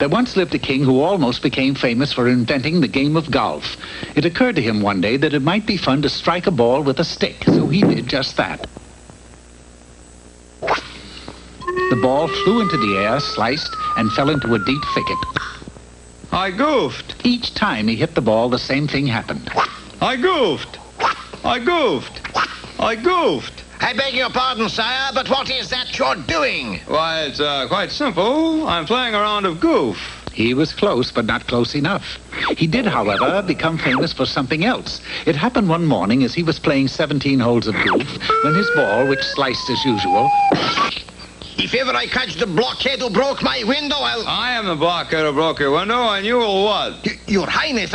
There once lived a king who almost became famous for inventing the game of golf. It occurred to him one day that it might be fun to strike a ball with a stick, so he did just that. The ball flew into the air, sliced, and fell into a deep thicket. I goofed. Each time he hit the ball, the same thing happened. I goofed. I goofed. I goofed. I beg your pardon, sire, but what is that you're doing? Why, it's quite simple. I'm playing a round of goof. He was close, but not close enough. He did, however, become famous for something else. It happened one morning as he was playing 17 holes of goof, when his ball, which sliced as usual... If ever I catch the blockhead who broke my window, I am the blockhead who broke your window, and you will what? Your Highness,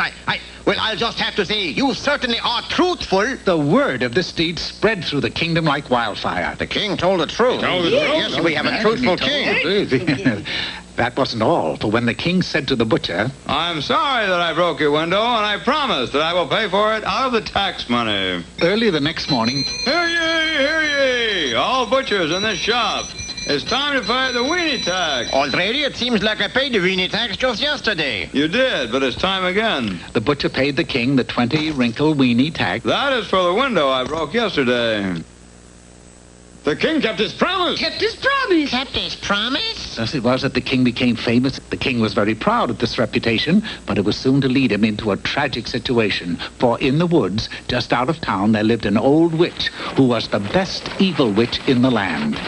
well, I'll just have to say, you certainly are truthful. The word of this deed spread through the kingdom like wildfire. The king told the truth. Yes, we have a truthful king. That wasn't all, for when the king said to the butcher... I'm sorry that I broke your window, and I promise that I will pay for it out of the tax money. Early the next morning... Hear ye, hear ye! All butchers in this shop. It's time to pay the weenie tax. Already? It seems like I paid the weenie tax just yesterday. You did, but it's time again. The butcher paid the king the 20-wrinkle weenie tax. That is for the window I broke yesterday. The king kept his promise. Kept his promise. Kept his promise? Thus it was that the king became famous. The king was very proud of this reputation, but it was soon to lead him into a tragic situation. For in the woods, just out of town, there lived an old witch who was the best evil witch in the land.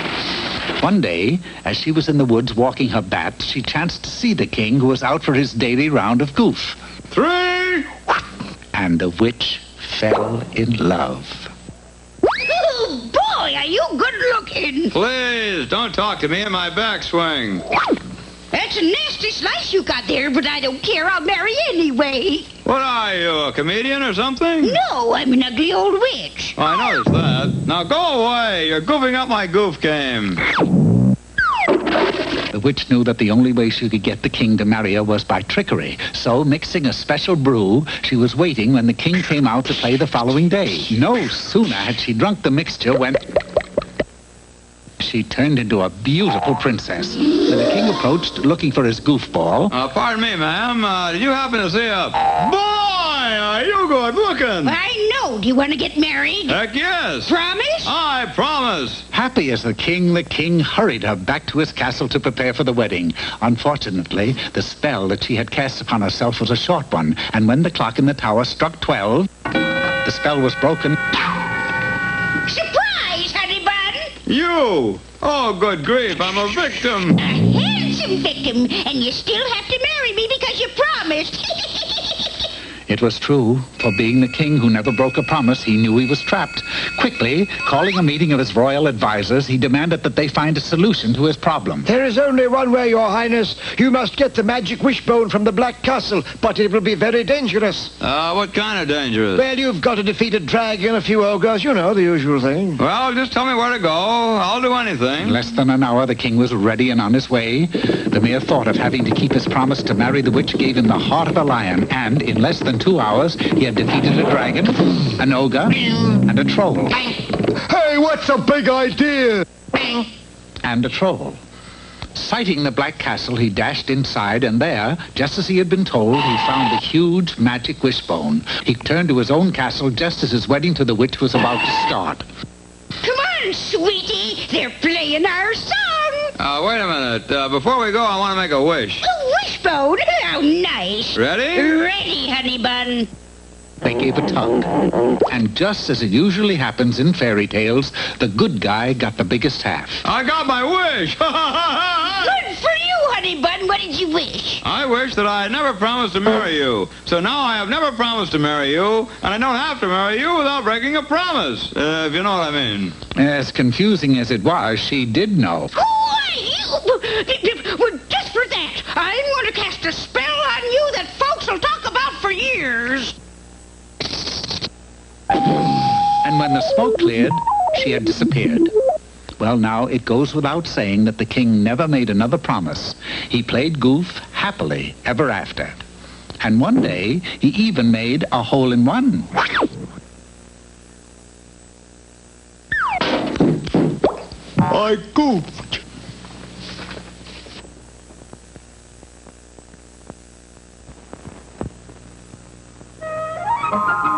One day, as she was in the woods walking her bat, she chanced to see the king who was out for his daily round of goof. 3! And the witch fell in love. Oh, boy, are you good looking. Please, don't talk to me in my backswing. That's a nasty slice you got there, but I don't care. I'll marry anyway. What are you, a comedian or something? No, I'm an ugly old witch. I noticed that. Now go away. You're goofing up my goof game. The witch knew that the only way she could get the king to marry her was by trickery. So, mixing a special brew, she was waiting when the king came out to play the following day. No sooner had she drunk the mixture when... she turned into a beautiful princess. When the king approached, looking for his goofball... Pardon me, ma'am. Did you happen to see a... Boy, are you good looking? I know. Do you want to get married? Heck yes. Promise? I promise. Happy as the king hurried her back to his castle to prepare for the wedding. Unfortunately, the spell that she had cast upon herself was a short one, and when the clock in the tower struck 12, the spell was broken. Surprise, honey bun! You! Oh, good grief, I'm a victim. A handsome victim, and you still have to marry me because you promised. It was true, for being the king who never broke a promise, he knew he was trapped. Quickly, calling a meeting of his royal advisors, he demanded that they find a solution to his problem. There is only one way, Your Highness. You must get the magic wishbone from the Black Castle, but it will be very dangerous. What kind of dangerous? Well, you've got to defeat a dragon, a few ogres, you know, the usual thing. Well, just tell me where to go. I'll do anything. In less than an hour, the king was ready and on his way. The mere thought of having to keep his promise to marry the witch gave him the heart of a lion, and in less than 2 hours, he had defeated a dragon, an ogre, and a troll. Hey, what's a big idea? And a troll. Sighting the Black Castle, he dashed inside, and there, just as he had been told, he found the huge magic wishbone. He turned to his own castle just as his wedding to the witch was about to start. Come on, sweetie. They're playing our song. Wait a minute. Before we go, I want to make a wish. A wishbone? How nice. Ready? Ready, honey bun. They gave a tug. And just as it usually happens in fairy tales, the good guy got the biggest half. I got my wish. Good for you, honey bun. What did you wish? I wish that I had never promised to marry you. So now I have never promised to marry you, and I don't have to marry you without breaking a promise, if you know what I mean. As confusing as it was, she did know. Why, well, just for that, I'm going to cast a spell on you that folks will talk about for years. And when the smoke cleared, she had disappeared. Well, now, it goes without saying that the king never made another promise. He played goof happily ever after. And one day, he even made a hole-in-one. I goofed. Thank you.